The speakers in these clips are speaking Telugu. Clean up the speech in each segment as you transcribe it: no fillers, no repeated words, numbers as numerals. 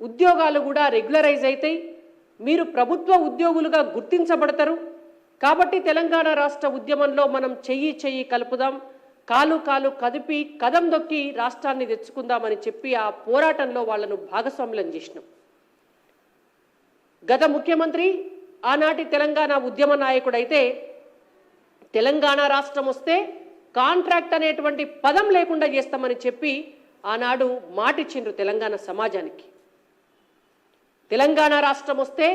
ఉద్యోగాలు కూడా రెగ్యులరైజ్ అవుతాయి, మీరు ప్రభుత్వ ఉద్యోగులుగా గుర్తించబడతారు. కాబట్టి తెలంగాణ రాష్ట్ర ఉద్యమంలో మనం చెయ్యి కలుపుదాం, కాలు కదిపి కదం దొక్కి రాష్ట్రాన్ని తెచ్చుకుందామని చెప్పి ఆ పోరాటంలో వాళ్ళను భాగస్వాములను చేసినాం. గత ముఖ్యమంత్రి ఆనాటి తెలంగాణ ఉద్యమ నాయకుడైతే తెలంగాణ రాష్ట్రం వస్తే కాంట్రాక్ట్ అనేటువంటి పదం లేకుండా చేస్తామని చెప్పి ఆనాడు మాటిచ్చిండ్రు తెలంగాణ సమాజానికి. తెలంగాణ రాష్ట్రం వస్తే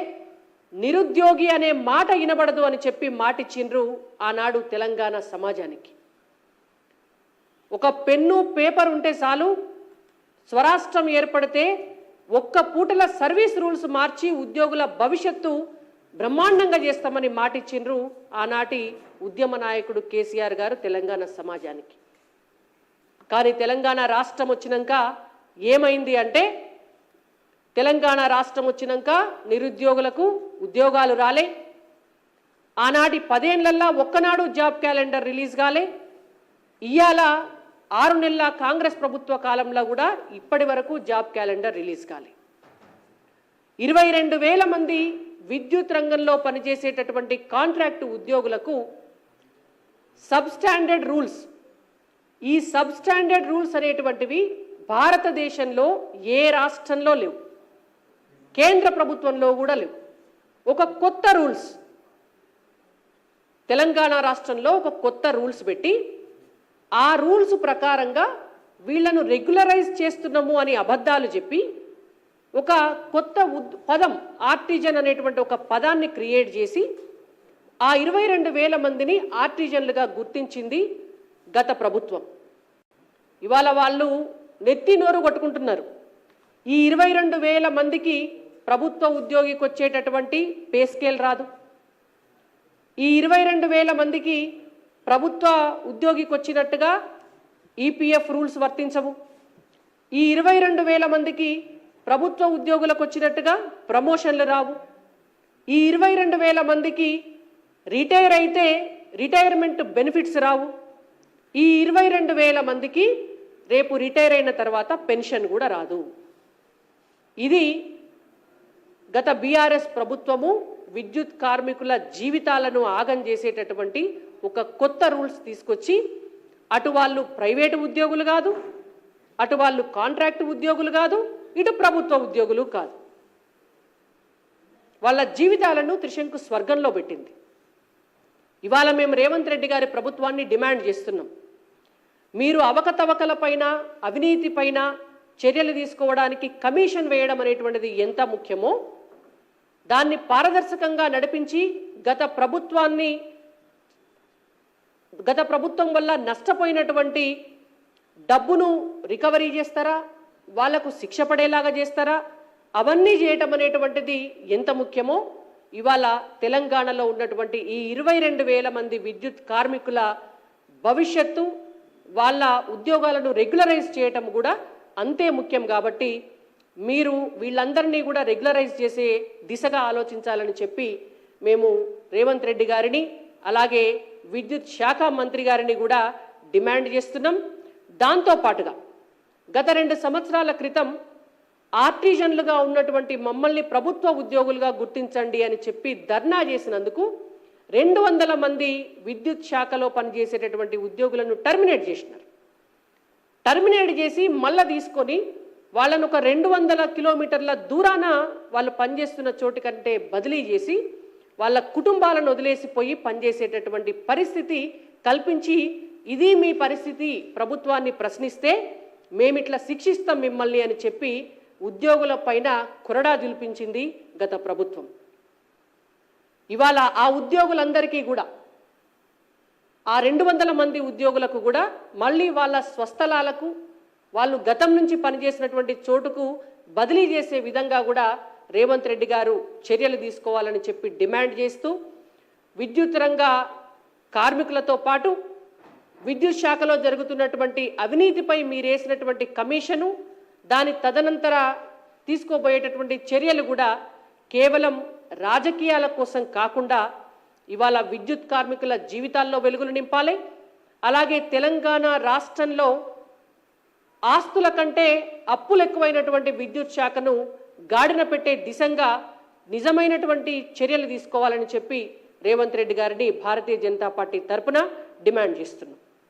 నిరుద్యోగి అనే మాట వినబడదు అని చెప్పి మాటిచ్చిండ్రు ఆనాడు తెలంగాణ సమాజానికి. ఒక పెన్ను పేపర్ ఉంటే చాలు, స్వరాష్ట్రం ఏర్పడితే ఒక్క పూటల సర్వీస్ రూల్స్ మార్చి ఉద్యోగుల భవిష్యత్తు బ్రహ్మాండంగా చేస్తామని మాటిచ్చిండ్రు ఆనాటి ఉద్యమ నాయకుడు కేసీఆర్ గారు తెలంగాణ సమాజానికి. కానీ తెలంగాణ రాష్ట్రం వచ్చినాక ఏమైంది అంటే, తెలంగాణ రాష్ట్రం వచ్చినాక నిరుద్యోగులకు ఉద్యోగాలు రాలే. ఆనాటి 10 ఏళ్లల్లో ఒక్కనాడు జాబ్ క్యాలెండర్ రిలీజ్ కాలే. ఇవాళ 6 నెలల కాంగ్రెస్ ప్రభుత్వ కాలంలో కూడా ఇప్పటి వరకు జాబ్ క్యాలెండర్ రిలీజ్ కాలే. 22,000 మంది విద్యుత్ రంగంలో పనిచేసేటటువంటి కాంట్రాక్టు ఉద్యోగులకు సబ్స్టాండర్డ్ రూల్స్, ఈ సబ్స్టాండర్డ్ రూల్స్ అనేటువంటివి భారతదేశంలో ఏ రాష్ట్రంలో లేవు, కేంద్ర ప్రభుత్వంలో కూడా లేవు. ఒక కొత్త రూల్స్ తెలంగాణ రాష్ట్రంలో ఒక కొత్త రూల్స్ పెట్టి ఆ రూల్స్ ప్రకారంగా వీళ్లను రెగ్యులరైజ్ చేస్తున్నాము అని అబద్ధాలు చెప్పి ఒక కొత్త పదం ఆర్టిజన్ అనేటువంటి ఒక పదాన్ని క్రియేట్ చేసి ఆ 22,000 మందిని ఆర్టిజన్లుగా గుర్తించింది గత ప్రభుత్వం. ఇవాళ వాళ్ళు నెత్తి నోరు కొట్టుకుంటున్నారు. ఈ 22,000 మందికి ప్రభుత్వ ఉద్యోగికి వచ్చేటటువంటి పే స్కేల్ రాదు. ఈ 22,000 మందికి ప్రభుత్వ ఉద్యోగికి వచ్చినట్టుగా ఈపీఎఫ్ రూల్స్ వర్తించవు. ఈ 22,000 మందికి ప్రభుత్వ ఉద్యోగులకు వచ్చినట్టుగా ప్రమోషన్లు రావు. ఈ 22,000 మందికి రిటైర్ అయితే రిటైర్మెంట్ బెనిఫిట్స్ రావు. ఈ 22,000 మందికి రేపు రిటైర్ అయిన తర్వాత పెన్షన్ కూడా రాదు. ఇది గత బీఆర్ఎస్ ప్రభుత్వము విద్యుత్ కార్మికుల జీవితాలను ఆగం చేసేటటువంటి ఒక కొత్త రూల్స్ తీసుకొచ్చి అటు వాళ్ళు ప్రైవేటు ఉద్యోగులు కాదు, అటు వాళ్ళు కాంట్రాక్ట్ ఉద్యోగులు కాదు, ఇటు ప్రభుత్వ ఉద్యోగులు కాదు, వాళ్ళ జీవితాలను త్రిశంకు స్వర్గంలో పెట్టింది. ఇవాళ మేము రేవంత్ రెడ్డి గారి ప్రభుత్వాన్ని డిమాండ్ చేస్తున్నాం. మీరు అవకతవకల పైన, అవినీతి పైన చర్యలు తీసుకోవడానికి కమిషన్ వేయడం అనేటువంటిది ఎంత ముఖ్యమో దాన్ని పారదర్శకంగా నడిపించి గత ప్రభుత్వం వల్ల నష్టపోయినటువంటి డబ్బును రికవరీ చేస్తారా, వాళ్లకు శిక్ష పడేలాగా చేస్తారా, అవన్నీ చేయటం అనేటువంటిది ఎంత ముఖ్యమో ఇవాళ తెలంగాణలో ఉన్నటువంటి ఈ 22,000 మంది విద్యుత్ కార్మికుల భవిష్యత్తు, వాళ్ళ ఉద్యోగాలను రెగ్యులరైజ్ చేయటం కూడా అంతే ముఖ్యం. కాబట్టి మీరు వీళ్ళందరినీ కూడా రెగ్యులరైజ్ చేసే దిశగా ఆలోచించాలని చెప్పి మేము రేవంత్ రెడ్డి గారిని అలాగే విద్యుత్ శాఖ మంత్రి గారిని కూడా డిమాండ్ చేస్తున్నాం. దాంతోపాటుగా గత 2 సంవత్సరాల క్రితం ఆర్టిజన్లుగా ఉన్నటువంటి మమ్మల్ని ప్రభుత్వ ఉద్యోగులుగా గుర్తించండి అని చెప్పి ధర్నా చేసినందుకు 200 మంది విద్యుత్ శాఖలో పనిచేసేటటువంటి ఉద్యోగులను టర్మినేట్ చేసినారు. టర్మినేట్ చేసి మళ్ళా తీసుకొని వాళ్ళను ఒక 200 కిలోమీటర్ల దూరాన వాళ్ళు పనిచేస్తున్న చోటు కంటే బదిలీ చేసి వాళ్ళ కుటుంబాలను వదిలేసిపోయి పనిచేసేటటువంటి పరిస్థితి కల్పించి, ఇది మీ పరిస్థితి, ప్రభుత్వాన్ని ప్రశ్నిస్తే మేమిట్లా శిక్షిస్తాం మిమ్మల్ని అని చెప్పి ఉద్యోగుల పైన కొరడా జుల్పించింది గత ప్రభుత్వం. ఇవాళ ఆ ఉద్యోగులందరికీ కూడా, ఆ 200 మంది ఉద్యోగులకు కూడా మళ్ళీ వాళ్ళ స్వస్థలాలకు, వాళ్ళు గతం నుంచి పనిచేసినటువంటి చోటుకు బదిలీ చేసే విధంగా కూడా రేవంత్ రెడ్డి గారు చర్యలు తీసుకోవాలని చెప్పి డిమాండ్ చేస్తూ, విద్యుత్ రంగ కార్మికులతో పాటు విద్యుత్ శాఖలో జరుగుతున్నటువంటి అవినీతిపై మీరేసినటువంటి కమిషను, దాని తదనంతర తీసుకోబోయేటటువంటి చర్యలు కూడా కేవలం రాజకీయాల కోసం కాకుండా ఇవాళ విద్యుత్ కార్మికుల జీవితాల్లో వెలుగులు నింపాలి. అలాగే తెలంగాణ రాష్ట్రంలో ఆస్తుల కంటే అప్పులు ఎక్కువైనటువంటి విద్యుత్ శాఖను గాడిన పెట్టే దిశగా నిజమైనటువంటి చర్యలు తీసుకోవాలని చెప్పి రేవంత్ రెడ్డి గారిని భారతీయ జనతా పార్టీ తరపున డిమాండ్ చేస్తున్నాం.